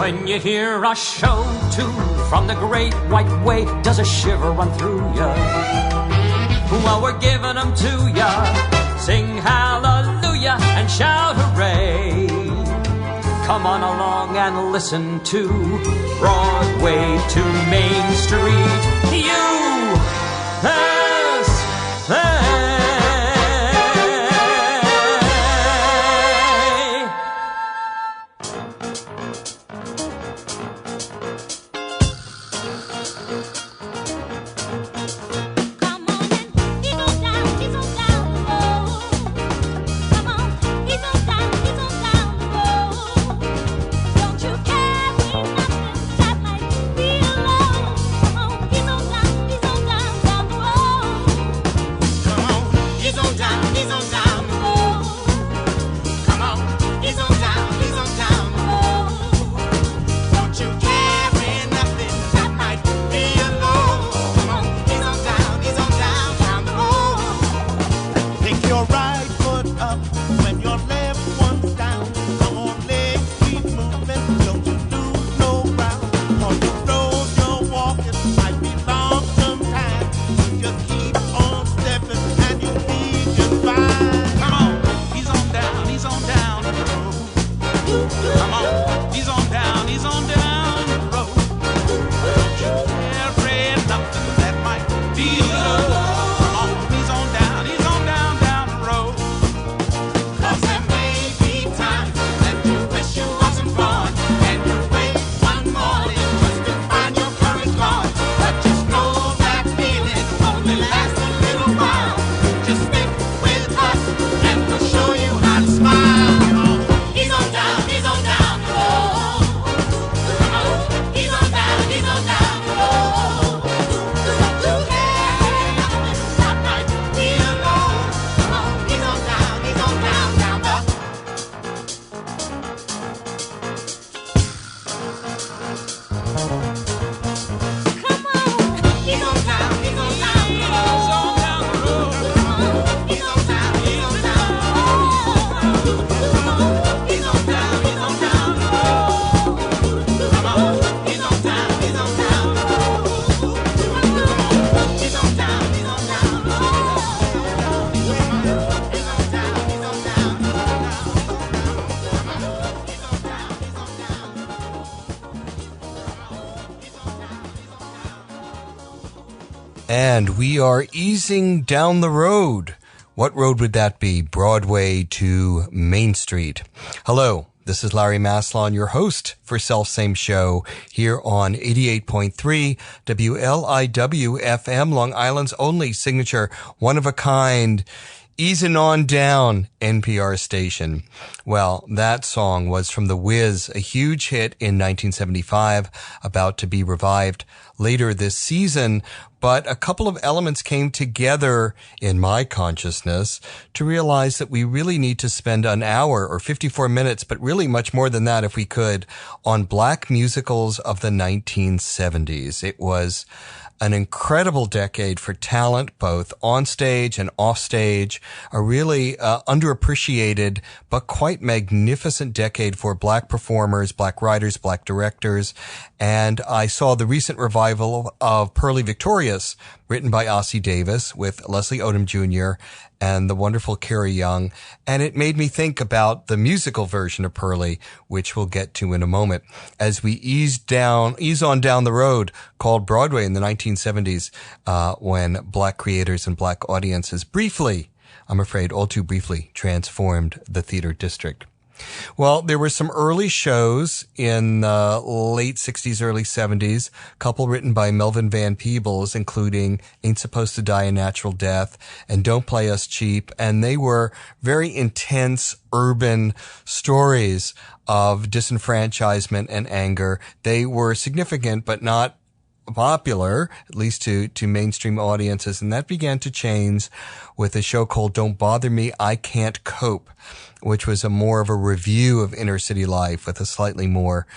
When you hear a show tune from the great white way, does a shiver run through ya? Well, we're giving them to ya. Sing hallelujah and shout hooray. Come on along and listen to Broadway to Main Street. USA. And we are easing down the road. What road would that be? Broadway to Main Street. Hello, this is Larry Maslon, your host for Self-Same Show here on 88.3 WLIW FM, Long Island's only signature one-of-a-kind easing on down NPR station. Well, that song was from The Wiz, a huge hit in 1975, about to be revived later this season. But a couple of elements came together in my consciousness to realize that we really need to spend an hour or 54 minutes, but really much more than that if we could, on black musicals of the 1970s. It was an incredible decade for talent, both on stage and off stage, a really underappreciated but quite magnificent decade for black performers, black writers, black directors. And I saw the recent revival of Purlie Victorious, written by Ossie Davis with Leslie Odom Jr. and the wonderful Carrie Young. And it made me think about the musical version of Purlie, which we'll get to in a moment, as we ease on down the road, called Broadway in the 1970s, when black creators and black audiences briefly, I'm afraid all too briefly, transformed the theater district. Well, there were some early shows in the late 60s, early 70s, a couple written by Melvin Van Peebles, including Ain't Supposed to Die a Natural Death and Don't Play Us Cheap. And they were very intense urban stories of disenfranchisement and anger. They were significant, but not popular, at least to mainstream audiences. And that began to change with a show called Don't Bother Me, I Can't Cope, which was more of a review of inner city life with a slightly more,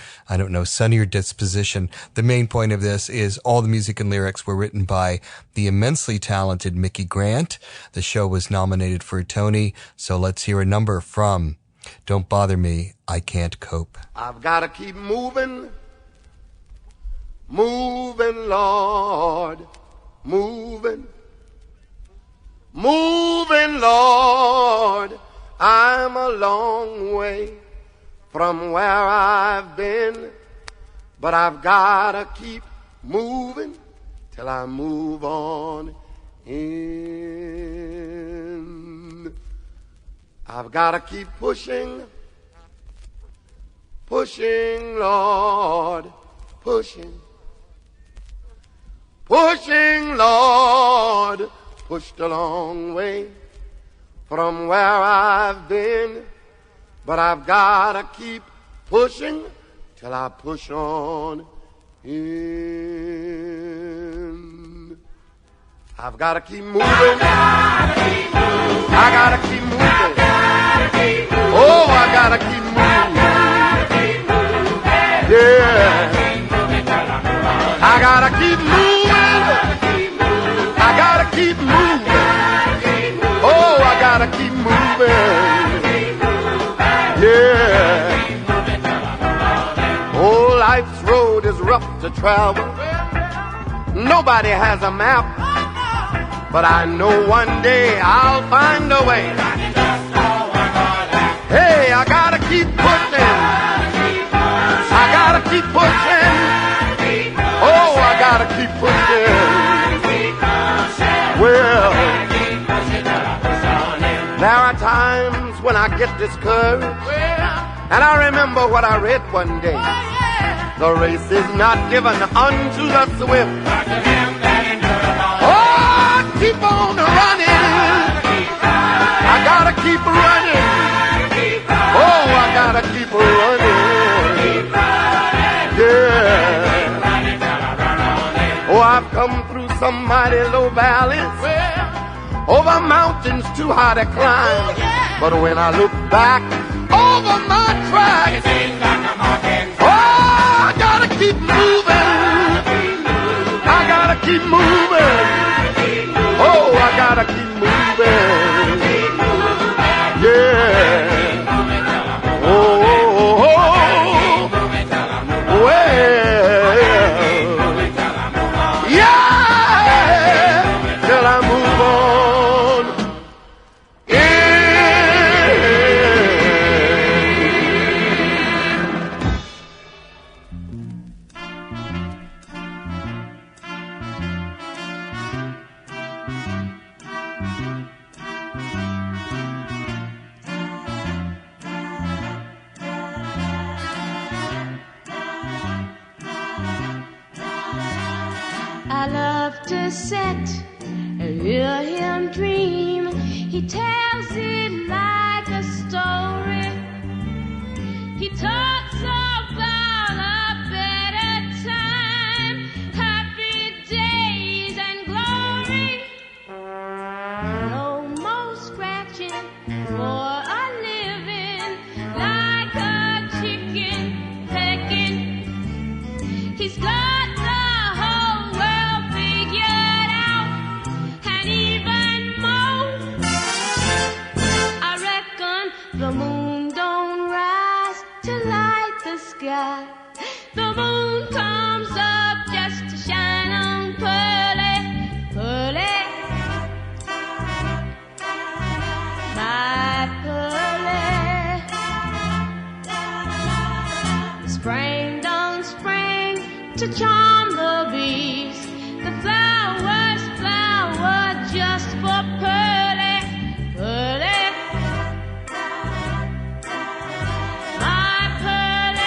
sunnier disposition. The main point of this is all the music and lyrics were written by the immensely talented Mickey Grant. The show was nominated for a Tony, so let's hear a number from Don't bother me, I can't cope. I've got to keep moving, moving, Lord, moving, moving, Lord. I'm a long way from where I've been, but I've got to keep moving till I move on in. I've got to keep pushing, pushing, Lord, pushing, pushing, Lord, pushed a long way from where I've been, but I've got to keep pushing till I push on in. I've got to keep moving. I got to keep moving. Oh, I got to keep moving. Yeah. I got to keep moving. I got to keep moving. Oh, I got to keep moving. Yeah. Oh, life's road is rough to travel. Nobody has a map, but I know one day I'll find a way. Hey, I gotta keep pushing. I gotta keep pushing. Oh, I gotta keep pushing. Well, there are times when I get discouraged, and I remember what I read one day. The race is not given unto the swift. Oh, keep on running. I gotta keep running. Oh, I gotta keep running. Yeah. Oh, I've come through some mighty low valleys, over mountains too high to climb. But when I look back over my tracks, oh, I gotta keep moving. I gotta keep moving. Oh, I gotta keep moving. Yeah. Oh, oh, oh. Well. Yeah. Till I move on. I love to sit and hear him dream. He tells it like a story. He talks about a better time, happy days and glory. No more scratching for a living, like a chicken pecking. He's got the whole world figured out, and even more. I reckon the moon don't rise to light the sky. The moon comes up just to shine on Purlie, Purlie, my Purlie. Spring don't spring to charm the bees. The flowers flower just for Purlie, Purlie, my Purlie.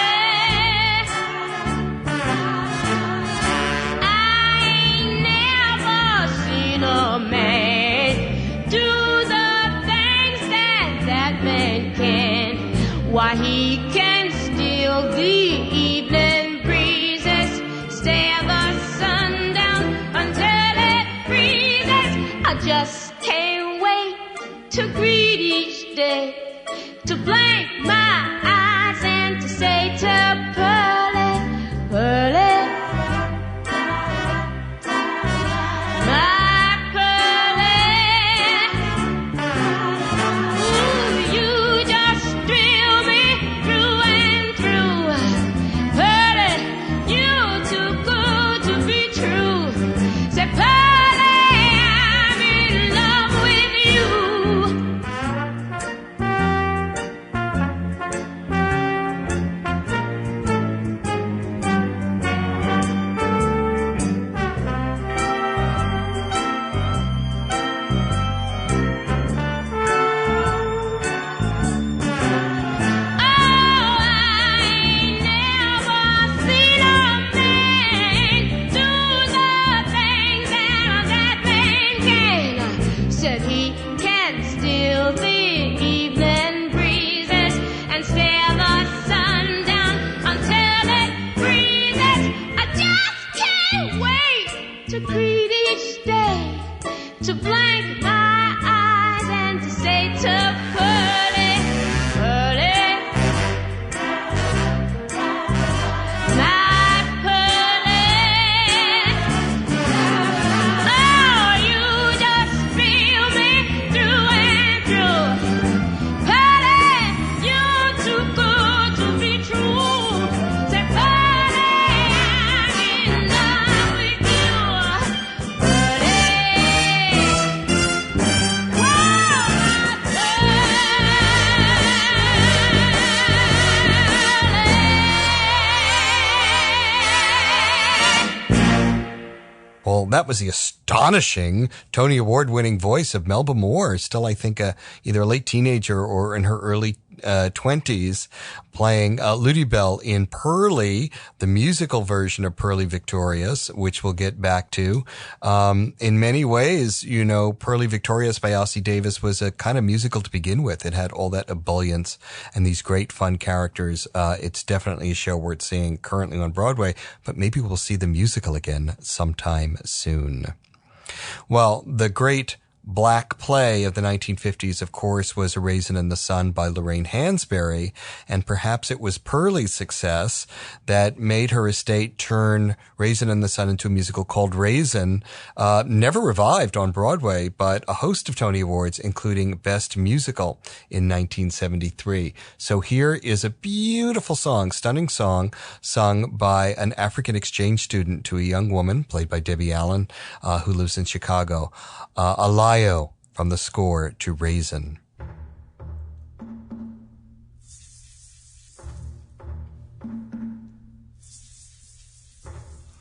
I ain't never seen a man do the things that man can. Why, he can steal the evening breezes, stare the sun down until it freezes. I just can't wait to greet each day, to blink my eyes and to say to Purlie, Purlie, my Purlie. Ooh, you just thrill that was the astonishing Tony Award-winning voice of Melba Moore, still, I think, either a late teenager or in her early 20s, playing Ludibelle in Purlie, the musical version of Purlie Victorious, which we'll get back to. In many ways, you know, Purlie Victorious by Ossie Davis was a kind of musical to begin with. It had all that ebullience and these great fun characters. It's definitely a show worth seeing currently on Broadway, but maybe we'll see the musical again sometime soon. Well, the great black play of the 1950s, of course, was A Raisin in the Sun by Lorraine Hansberry, and perhaps it was Purlie's success that made her estate turn Raisin in the Sun into a musical called Raisin, never revived on Broadway, but a host of Tony Awards, including Best Musical in 1973. So here is a beautiful song, stunning song, sung by an African exchange student to a young woman, played by Debbie Allen, who lives in Chicago, Alayo, from the score to Raisin.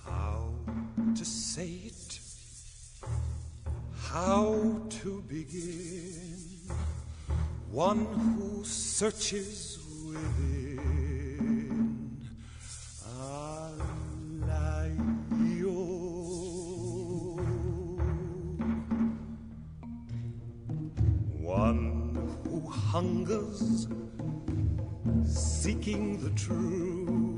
How to say it, how to begin, one who searches within. One who hungers, seeking the true.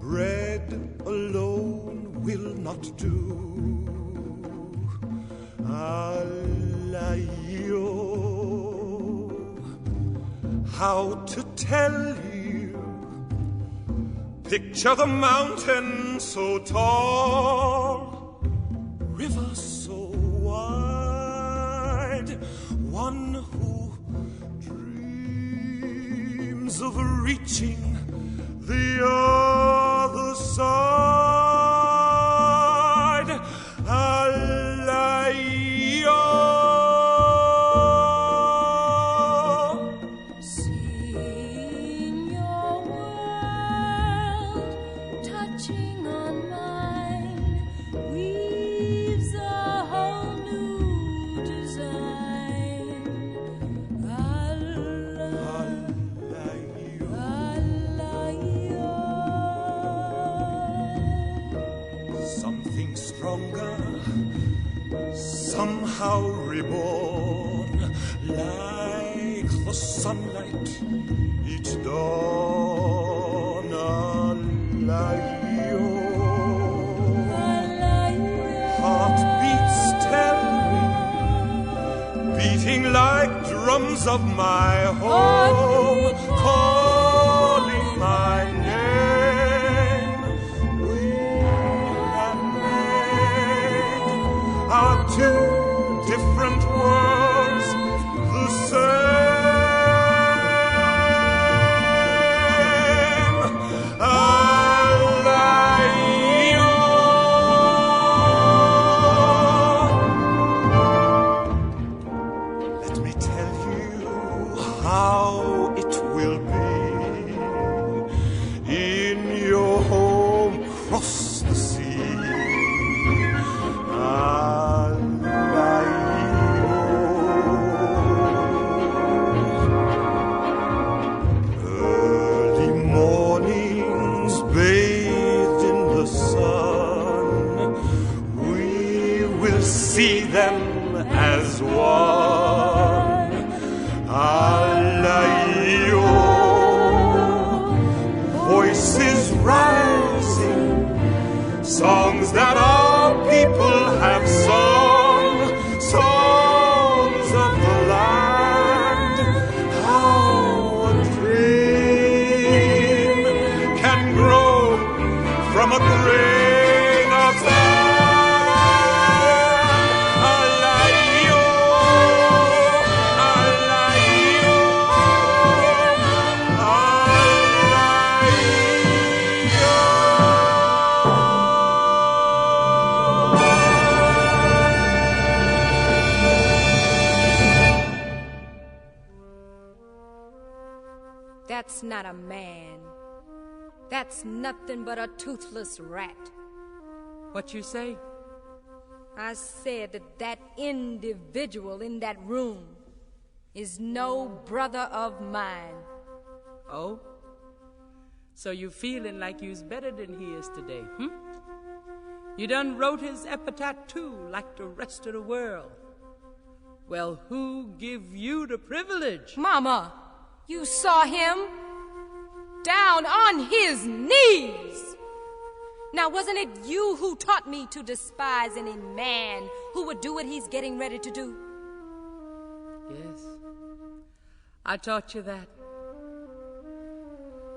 Bread alone will not do. Alayo, how to tell you? Picture the mountain so tall, river so wide. One who dreams of reaching the other side. Alayo. Seeing your world touching on mine weaves a whole new design. Something stronger, somehow reborn, like the sunlight each dawn. Alayo. Heartbeats tell me, beating like drums of my home, calling my name. We have made our two different worlds the same. Alayo. Let me tell you how it will be in your home across the sea. Early mornings bathed in the sun, we will see them as one. Alayo. Voices rising, songs that our people have sung, songs of the land. How a dream can grow from a grain of sand. Alayo, alayo, That's not a man. That's nothing but a toothless rat. What you say? I said that that individual in that room is no brother of mine. Oh? So you feeling like you's better than he is today, You done wrote his epitaph too, like the rest of the world. Well, who give you the privilege? Mama, you saw him down on his knees. Now, wasn't it you who taught me to despise any man who would do what he's getting ready to do? Yes, I taught you that.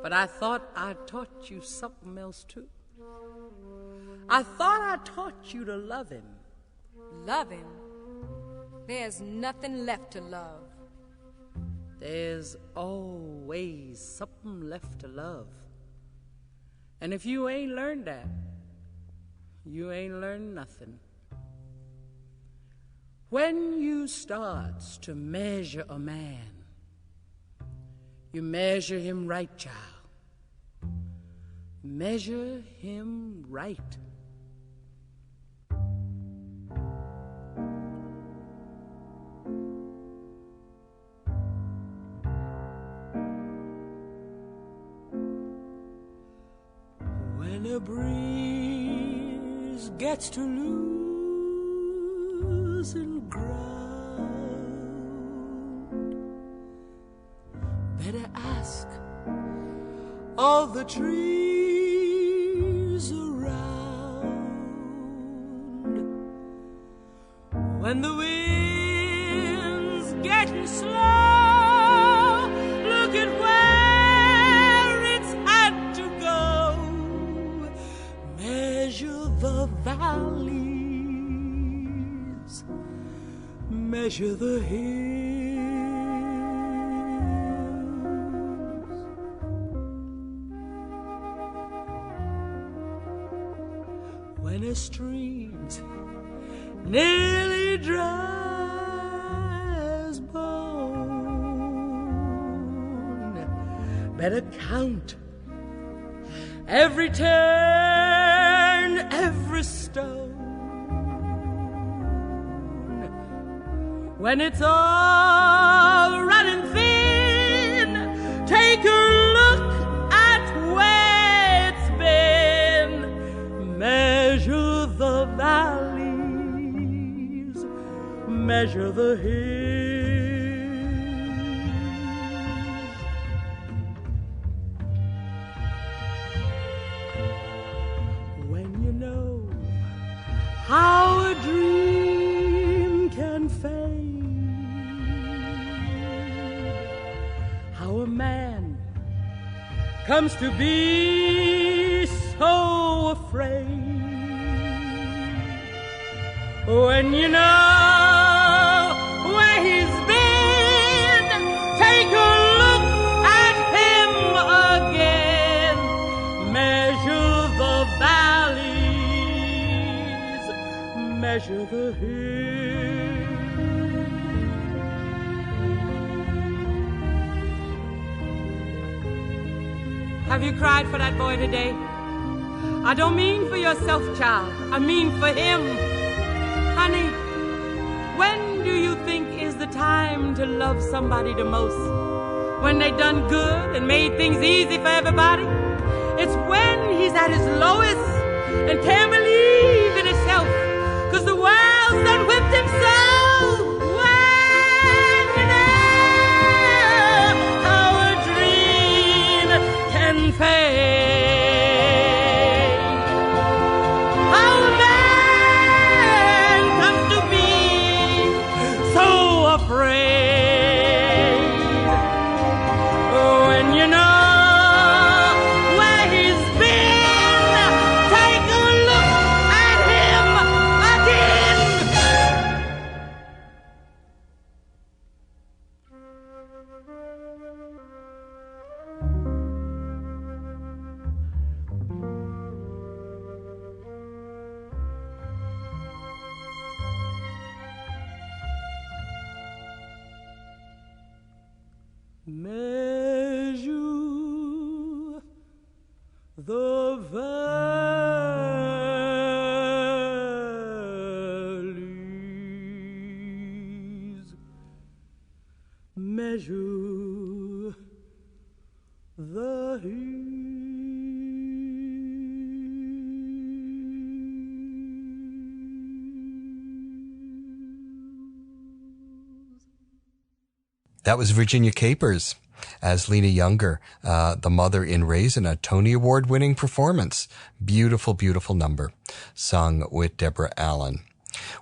But I thought I taught you something else too. I thought I taught you to love him. Love him? There's nothing left to love. There's always something left to love. And if you ain't learned that, you ain't learned nothing. When you starts to measure a man, you measure him right, child. Measure him right. When a breeze gets to losing ground, better ask all the trees around. When the wind's getting slow, look at where it's had to go. Measure the valleys, measure the hills. When a stream's nearly dry as bone, better count every turn, every stone. When it's all running thin, take a look at where it's been. Measure the valleys, measure the hills. When you know how a dream can fade, how a man comes to be so afraid, when you know where he's been, take a look at him again. Measure the valleys, measure the hills. Have you cried for that boy today? I don't mean for yourself, child. I mean for him. Honey, when do you think is the time to love somebody the most? When they done good and made things easy for everybody? It's when he's at his lowest and can't believe in himself, 'cause the world's done whipped him so. When you know how a dream can fade, when you know where he's been, take a look at him again. Measure the valleys, the hills. That was Virginia Capers as Lena Younger, the mother in Raisin, a Tony Award-winning performance. Beautiful, beautiful number, sung with Deborah Allen.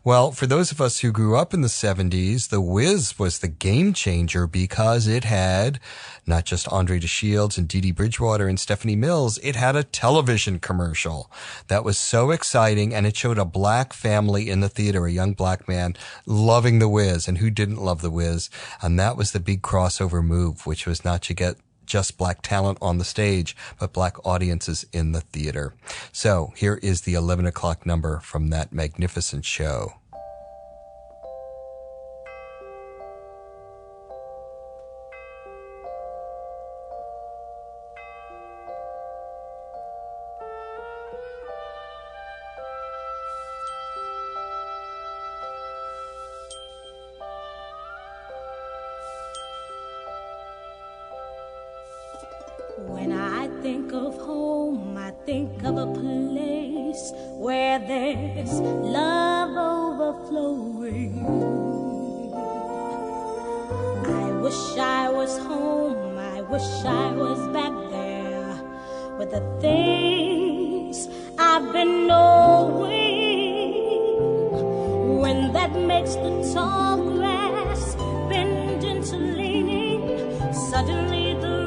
Well, for those of us who grew up in the 70s, The Wiz was the game changer because it had not just Andre DeShields and Dee Dee Bridgewater and Stephanie Mills, it had a television commercial that was so exciting, and it showed a black family in the theater, a young black man loving The Wiz, and who didn't love The Wiz? And that was the big crossover move, which was not to get just black talent on the stage, but black audiences in the theater. So here is the 11 o'clock number from that magnificent show. When I think of home, I think of a place where there's love overflowing. I wish I was home, I wish I was back there with the things I've been knowing. When that makes the tall grass bend into leaning, suddenly the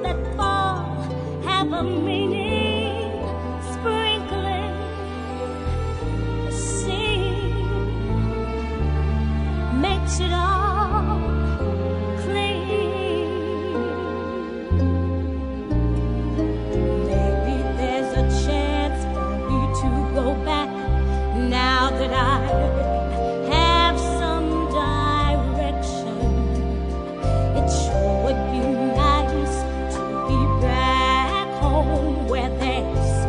that fall have a meaning, sprinkling the sea makes it all clean. Maybe there's a chance for me to go back now that I have some direction. It sure would be nice back home where there's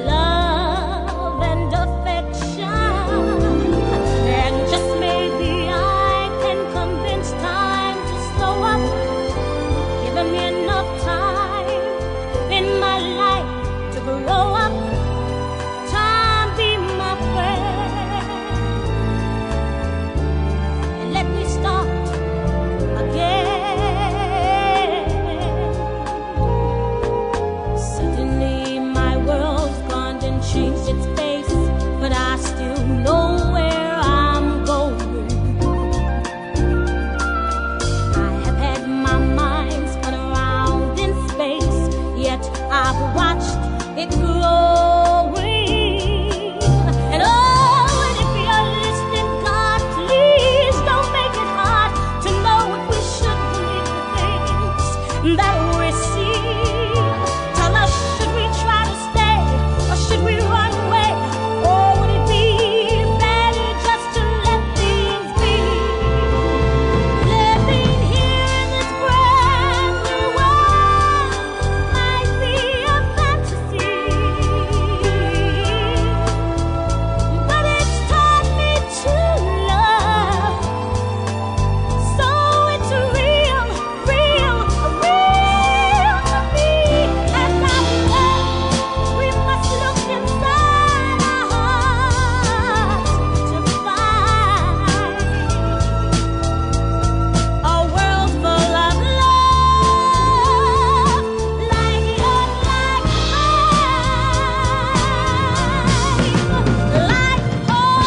love and affection, and just maybe I can convince time to slow up, giving me enough time in my life to grow up. Time be my friend and let me start again. Changed its face, but I still know where I'm going. I have had my mind spun around in space, yet I've watched it growing. And oh, and if you're listening, God, please don't make it hard to know what we should believe, the things that we see. Tell us, should we try to stay, or should we run away? Or would it be better just to let things be? Living here in this brand new world might be a fantasy, but it's taught me to love. So it's real, real, real to me. As I love, we must look inside our hearts to find a world full of love, like yours, like mine, like home.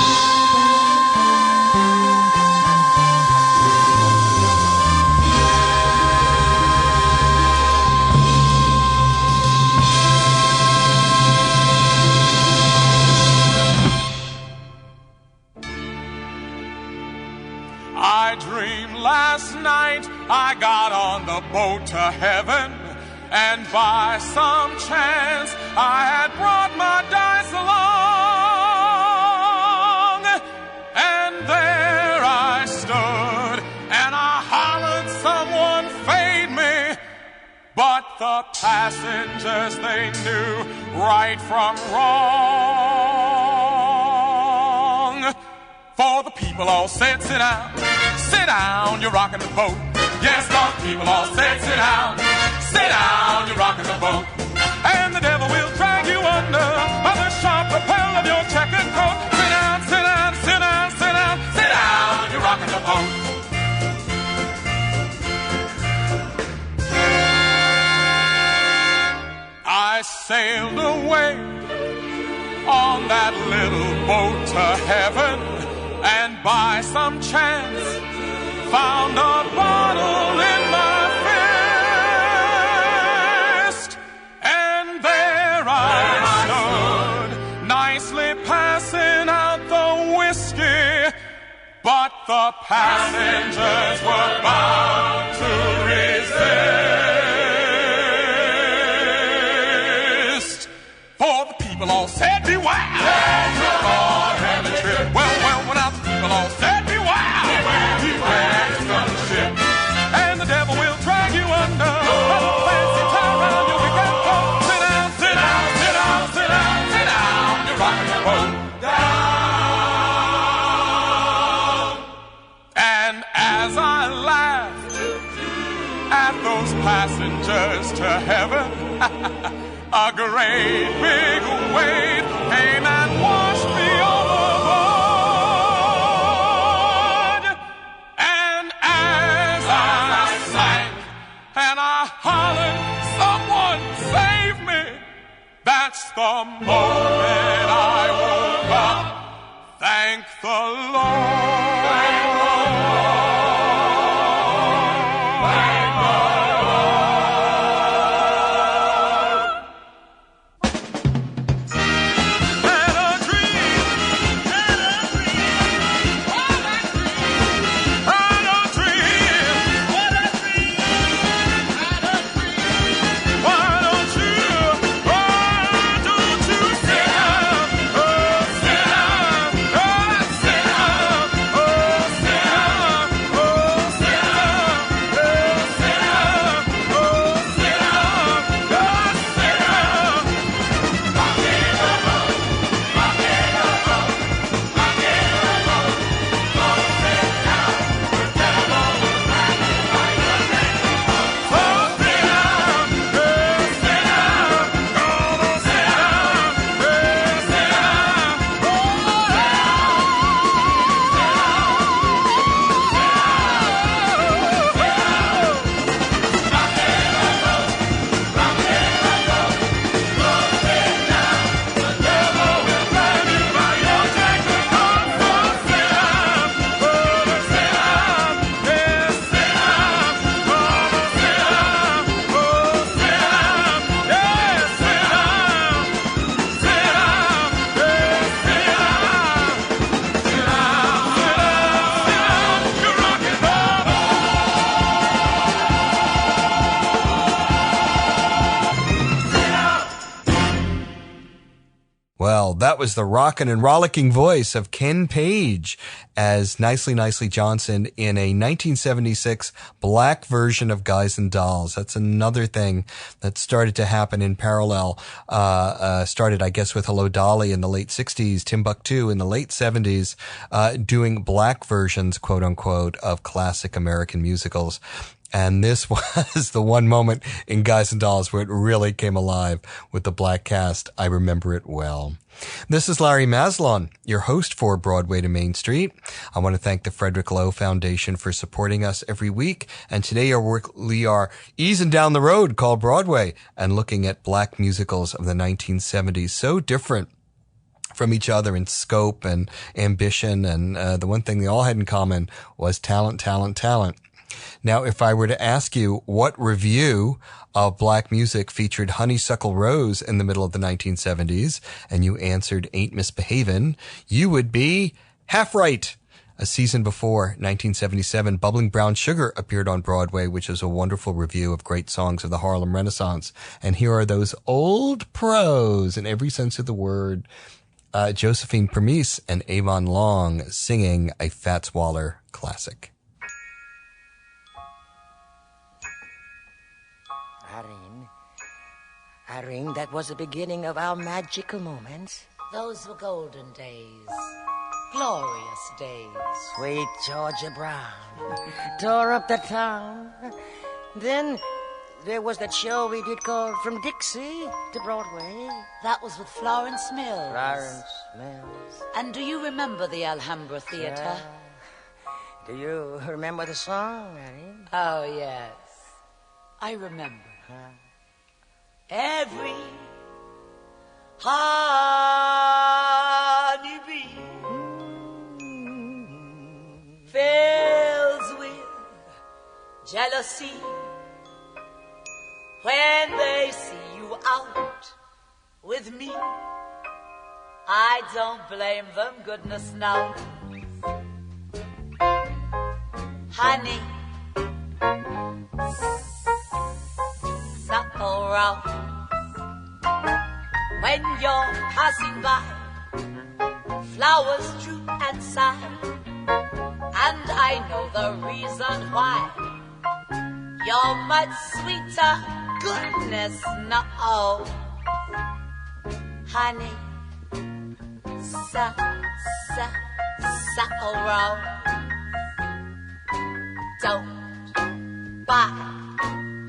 I dreamed last night I got on the boat to heaven, and by some chance I had brought my dice along. And there I stood, and I hollered, someone fade me. But the passengers, they knew right from wrong. For the people all said, sit down, you're rocking the boat. Yes, the people all said, sit down, you're rocking the boat. And the devil will drag you under by the sharp lapel of your checkered coat. Sit down, sit down, sit down, sit down, sit down, you're rocking the boat. I sailed away on that little boat to heaven, and by some chance found a bottle in my fist. And there I stood, nicely passing out the whiskey, but the passengers were bound to resist. For the people all said, beware, you're gonna have a trip. Well, when the people all said, beware, beware, it's gonna ship. And the devil will drag you under by the fancy tie around your weekend coat. Sit down, sit down, sit down, sit down, sit down, you're rocking the boat. Down. And as I laughed at those passengers to heaven, a great big wave came and washed me overboard. And as I sank and I hollered, someone save me, that's the moment I woke up. Thank the Lord. Thank the Lord. Thank the Well, that was the rockin' and rollicking voice of Ken Page as Nicely Nicely Johnson in a 1976 black version of Guys and Dolls. That's another thing that started to happen in parallel. Started, I guess, with Hello Dolly in the late 60s, Timbuktu in the late 70s, doing black versions, quote unquote, of classic American musicals. And this was the one moment in Guys and Dolls where it really came alive with the black cast. I remember it well. This is Larry Maslon, your host for Broadway to Main Street. I want to thank the Frederick Lowe Foundation for supporting us every week. And today we are easing down the road called Broadway and looking at black musicals of the 1970s. So different from each other in scope and ambition. And the one thing they all had in common was talent, talent, talent. Now, if I were to ask you what review of black music featured Honeysuckle Rose in the middle of the 1970s, and you answered Ain't Misbehavin', you would be half right. A season before, 1977, Bubbling Brown Sugar appeared on Broadway, which is a wonderful review of great songs of the Harlem Renaissance. And here are those old pros in every sense of the word. Josephine Permise and Avon Long singing a Fats Waller classic. Irene, that was the beginning of our magical moments. Those were golden days. glorious days. Sweet Georgia Brown tore up the town. Then there was that show we did called From Dixie to Broadway. That was with Florence Mills. Florence Mills. And do you remember the Alhambra Theater? Do you remember the song, Annie? Oh, yes. I remember. Every honeybee fills with jealousy when they see you out with me. I don't blame them, goodness knows. Honey, suckle round when you're passing by. Flowers droop and sigh, and I know the reason why. You're much sweeter, goodness knows. Honey, suckle round. Don't buy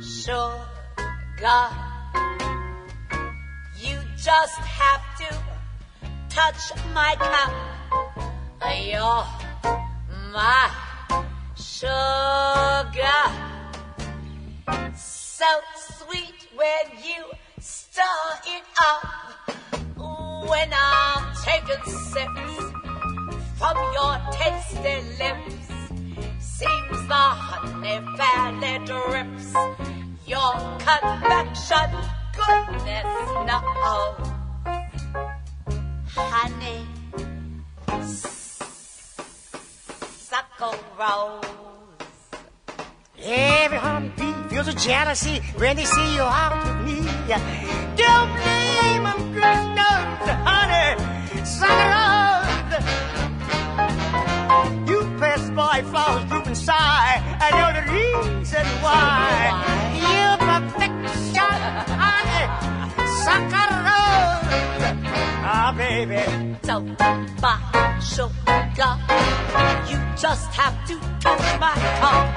sugar. You just have to touch my cup. You're my sugar. So sweet when you stir it up. When I'm taking sips from your tasty lips, seems the honey valley drips. Your confection, goodness knows. Honey, suckle rose. Every honeybee feels a jealousy when they see you out with me. Don't blame them, goodness knows, honey, sucker rose. You pass by flowers droop and sigh. I know the reason why. You perfection, honey, sucker rose. Ah, baby. Don't buy sugar. You just have to touch my tongue.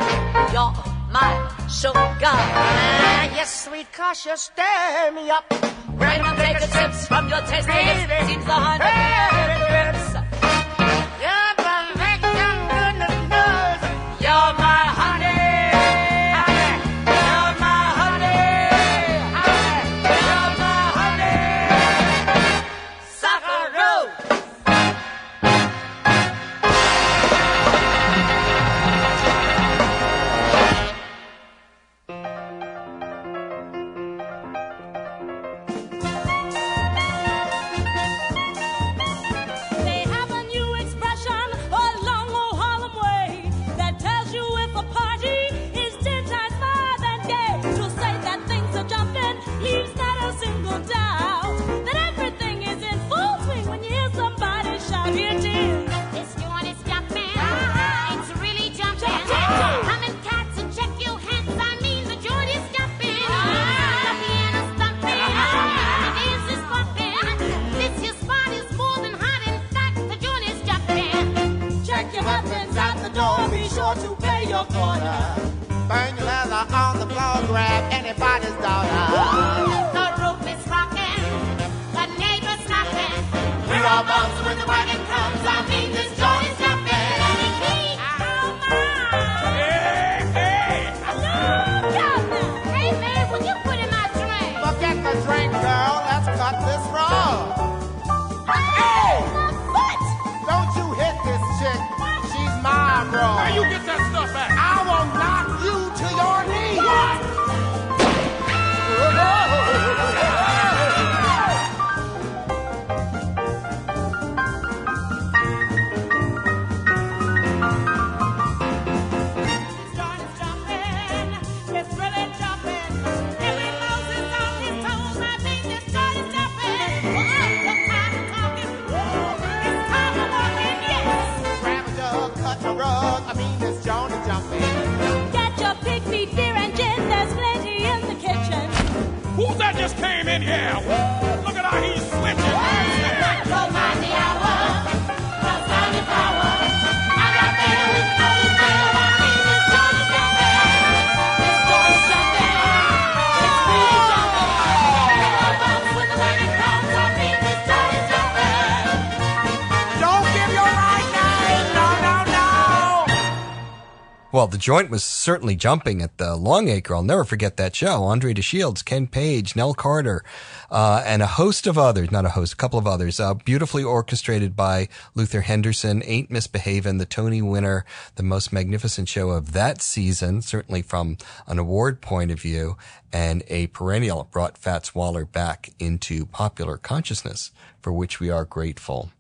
You're my sugar. Yes, sweet, 'cause you stir me up. When I'm taking sips from your tasty lips, seems the honey drips. You're perfection, goodness knows. You're my honey. You're my honey. You're my honey. Sucker Rose. They have a new expression along old Harlem way that tells you if a party is 10 times more than gay. To say that things are jumping leaves not a single doubt that everything is in full swing when you hear somebody shout, "Here it is." This joint is jumping. It's really jumping. Come and cats and check your hands. I mean, the joint is jumping. The piano's thumping. The dance is bumping. This here spot is more than hot. In fact, the joint is jumping. Check your weapons at the door, be sure to pay your quarter. Burn your leather on the floor, grab anybody's daughter. The roof is rocking. The neighbors knocking. We're all bums when the wagon comes. I mean, this joint is jumping. Hey, man, will you put in my drink? Forget the drink, girl. Let's cut this raw. Hey! My foot! Don't you hit this chick. She's my bro. Now you get that stuff back. I will knock you to your knees. What? This joint is jumping, it's really jumping. Every mouse is on his toes. I mean, this joint is jumping. The time of talking, it's time of walking, yes. Grab a jug, cut a rug. I mean, this joint is jumping. Get your pig feet, beer and gin. There's plenty in the kitchen. Who's that just came in here? Woo! Look at how he's switching. Don't mind the hour. The sun is Well, the joint was certainly jumping at the Longacre. I'll never forget that show. Andre DeShields, Ken Page, Nell Carter, and a host of others, not a host, a couple of others, beautifully orchestrated by Luther Henderson. Ain't Misbehavin', the Tony winner, the most magnificent show of that season, certainly from an award point of view, and a perennial. It brought Fats Waller back into popular consciousness, for which we are grateful.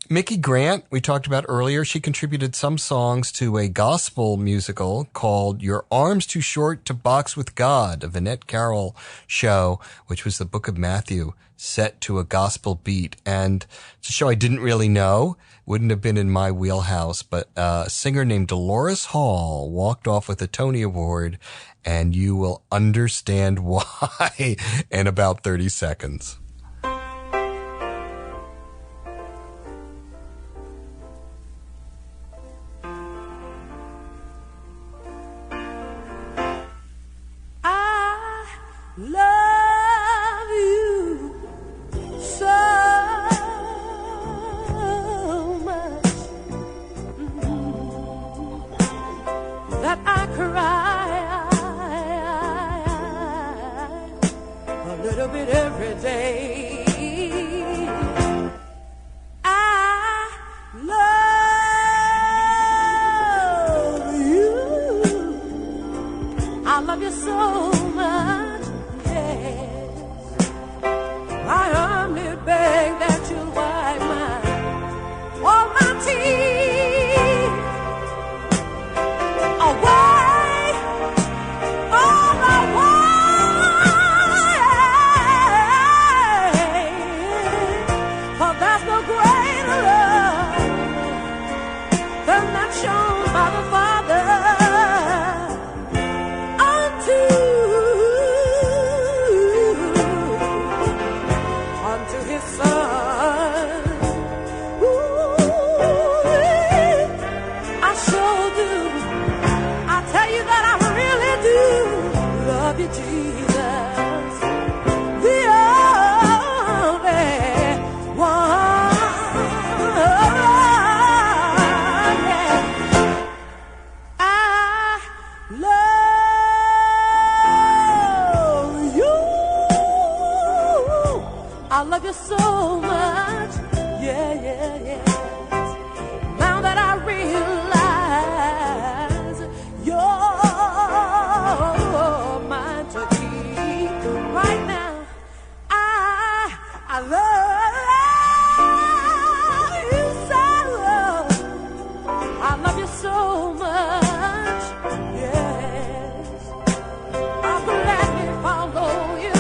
Mickey Grant, we talked about earlier, she contributed some songs to a gospel musical called Your Arms Too Short to Box with God, a Vinette Carroll show, which was the Book of Matthew set to a gospel beat. And it's a show I didn't really know, wouldn't have been in my wheelhouse, but a singer named Dolores Hall walked off with a Tony Award, and you will understand why in about 30 seconds. Love you so much that I cry a little bit every day. I love you. I love you so much. I humbly beg that you wipe all my tears away, all away. For there's no greater love than that shown by the Father unto His Son. Ooh, I sure do. I tell you that I really do love you, Jesus, the only one. Yeah. I love you. I love you so much, yeah, yeah, yeah. Now that I realize you're mine to keep, right now, I love you so. I love you so much, yes. I'll gladly follow you.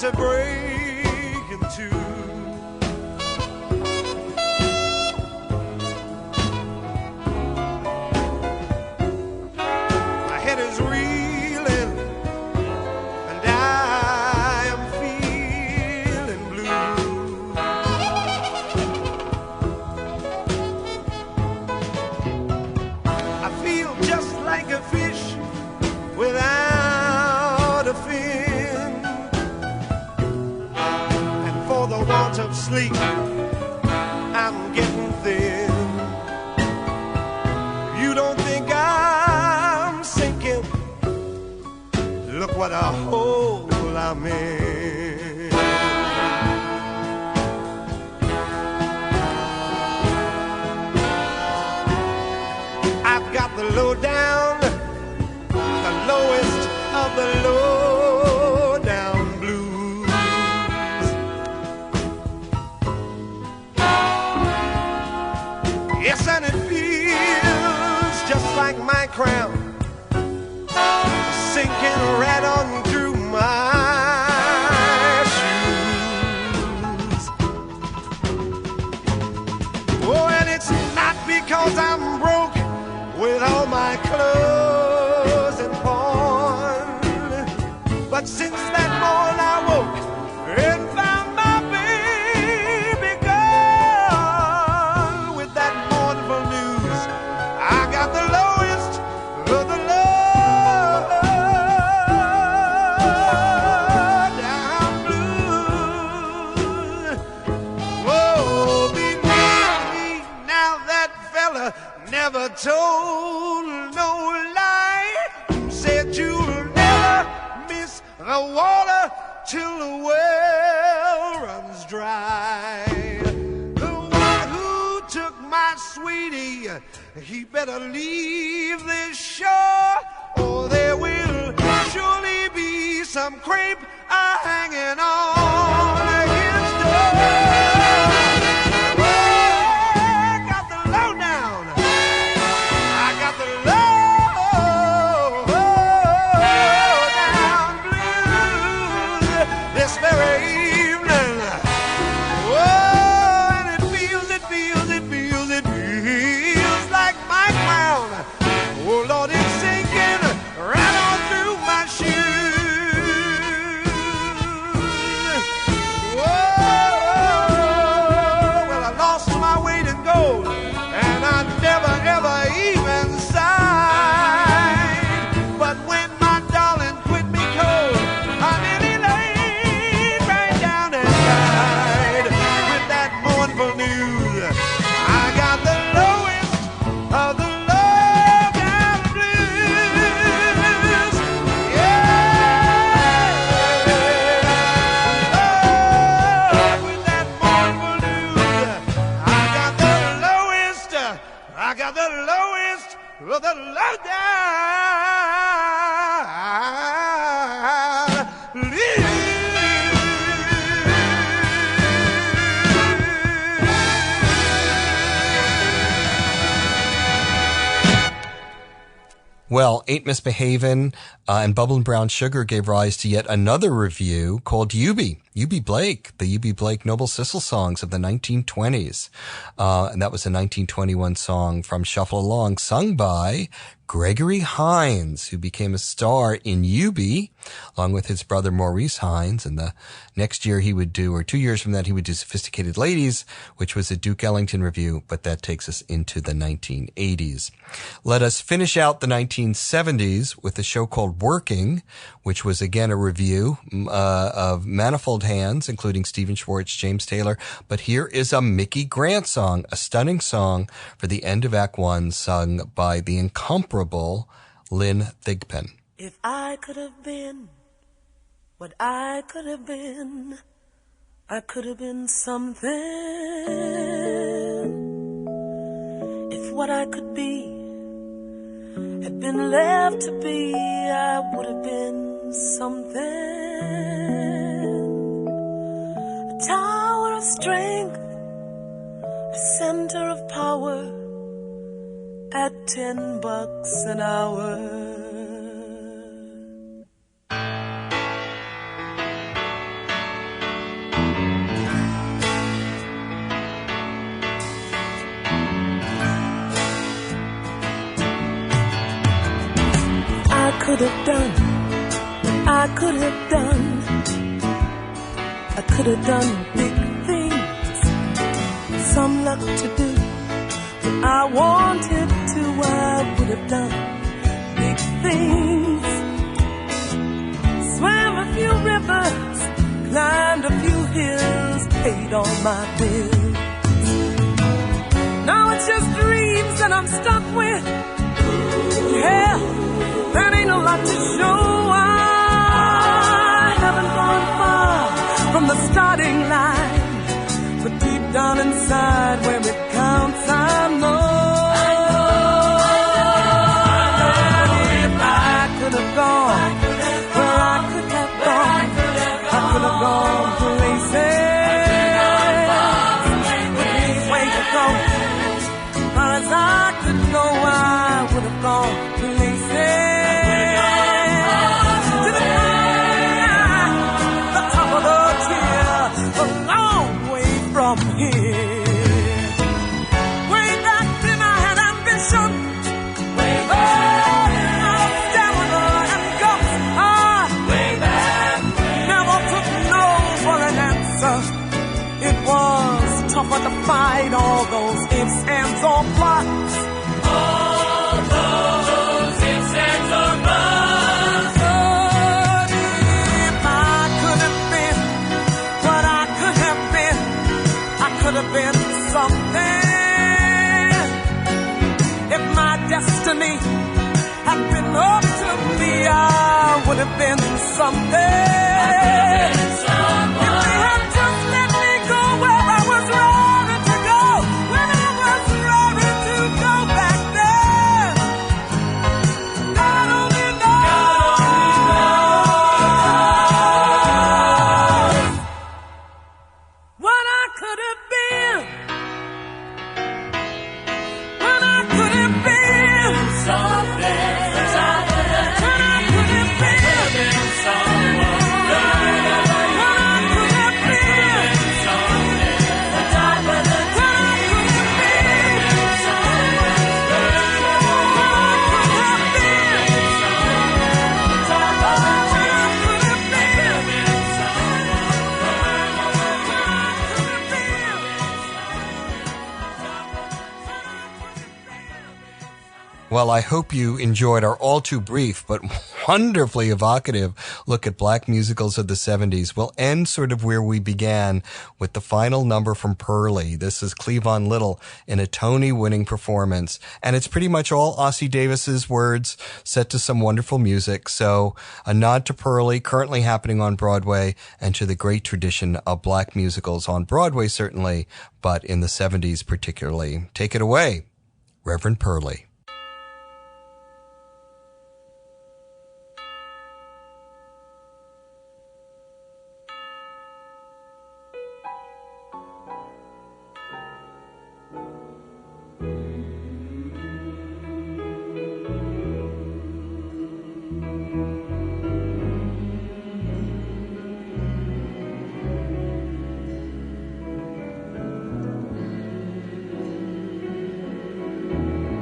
to break in two. My head is reeling and I am feeling blue. I feel just like a fish without a fin, and for the want of sleep I'm getting thin. You don't think I'm sinking? Look what a hole I'm in. I've got the lowdown, the lowest of the low down blues. Yes, and it feels just like my crown sinking right on through my shoes. Oh, and it's not because I'm broke with all my clothes and pawn, but since that morn I woke and found my baby gone. With that mournful news, I got the lowest of the low down blues. Oh, believe me, now that fella never told no lie. Said you'll never miss the water till the well runs dry. The one who took my sweetie, he better leave this shore, or there will surely be some crepe hanging on his door. Well, Ain't Misbehavin' and Bubblin' Brown Sugar gave rise to yet another review called Eubie Blake, the Eubie Blake Noble Sissel songs of the 1920s. And that was a 1921 song from Shuffle Along, sung by Gregory Hines, who became a star in Eubie, along with his brother Maurice Hines. And the next year he would do, or 2 years from that, he would do Sophisticated Ladies, which was a Duke Ellington review, but that takes us into the 1980s. Let us finish out the 1970s with a show called Working, which was again a review of manifold hands, including Stephen Schwartz, James Taylor. But here is a Mickey Grant song, a stunning song for the end of Act One, sung by the incomparable Lynn Thigpen. If I could have been what I could have been, I could have been something. If what I could be had been left to be, I would have been something. A tower of strength, a center of power, at $10 an hour. could have done, I could have done. I could have done big things, some luck to do. But I wanted to, I would have done big things. Swam a few rivers, climbed a few hills, paid all my bills. Now it's just dreams that I'm stuck with. Hell, there ain't a lot to show. I haven't gone far from the starting line, but deep down inside where it counts, I know. If I could have gone where I could have gone, I could have gone places with way to go. Far as I could go, I would have gone places. From here, way back then I had ambition, way back, stamina and guts. Way back, never took no for an answer. It was tougher to fight all those ifs, ands, or buts. All those ifs, ands, or buts. But if I could have been what I could have been, could have been something. If my destiny had been up to me, I would have been something. If they had just let me go where I was ready to go, when I was ready to go back then, God only knows what I could have been. When I could have been something, when I could have been someone, when I could have been something, when I could have been someone, Well, I hope you enjoyed our all too brief but wonderfully evocative look at black musicals of the 70s. We'll end sort of where we began with the final number from Purlie. This is Cleavon Little in a Tony-winning performance, and it's pretty much all Ossie Davis's words set to some wonderful music. So a nod to Purlie, currently happening on Broadway, and to the great tradition of black musicals on Broadway certainly, but in the 70s particularly. Take it away, Reverend Purlie.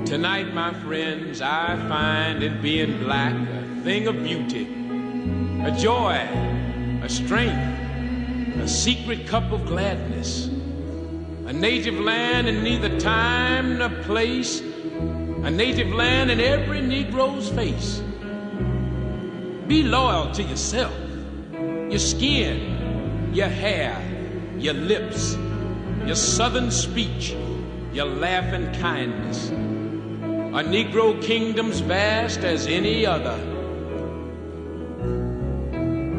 Tonight, my friends, I find in being black a thing of beauty, a joy, a strength, a secret cup of gladness, a native land in neither time nor place, a native land in every Negro's face. Be loyal to yourself, your skin, your hair, your lips, your southern speech, your laugh and kindness. A Negro kingdom's vast as any other.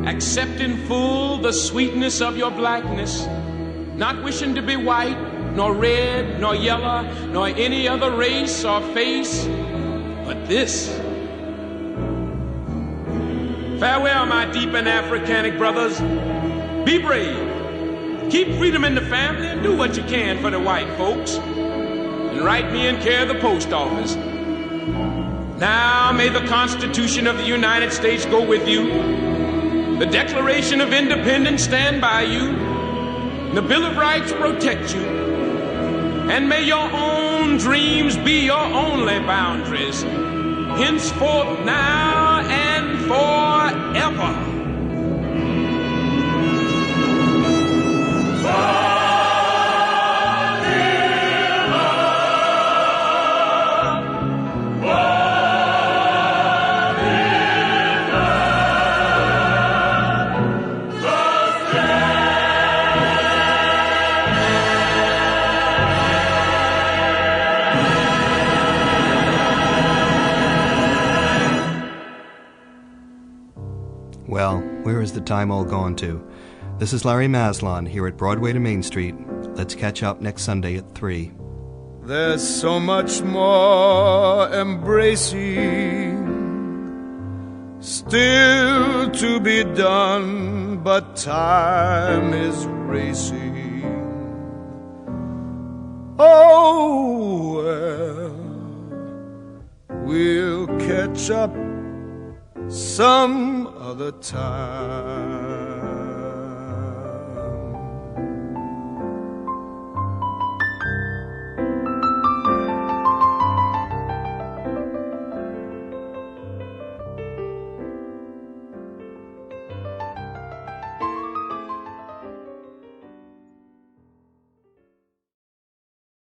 Accept in full the sweetness of your blackness, not wishing to be white, nor red, nor yellow, nor any other race or face, but this. Farewell, my deep and Africanic brothers. Be brave. Keep freedom in the family and do what you can for the white folks. And write me in care of the post office. Now may the Constitution of the United States go with you. The Declaration of Independence stand by you. The Bill of Rights protect you. And may your own dreams be your only boundaries, henceforth, now and forever. Well, where has the time all gone to? This is Larry Maslon here at Broadway to Main Street. Let's catch up next Sunday at 3. There's so much more embracing still to be done, but time is racing. Oh, well, we'll catch up some other time.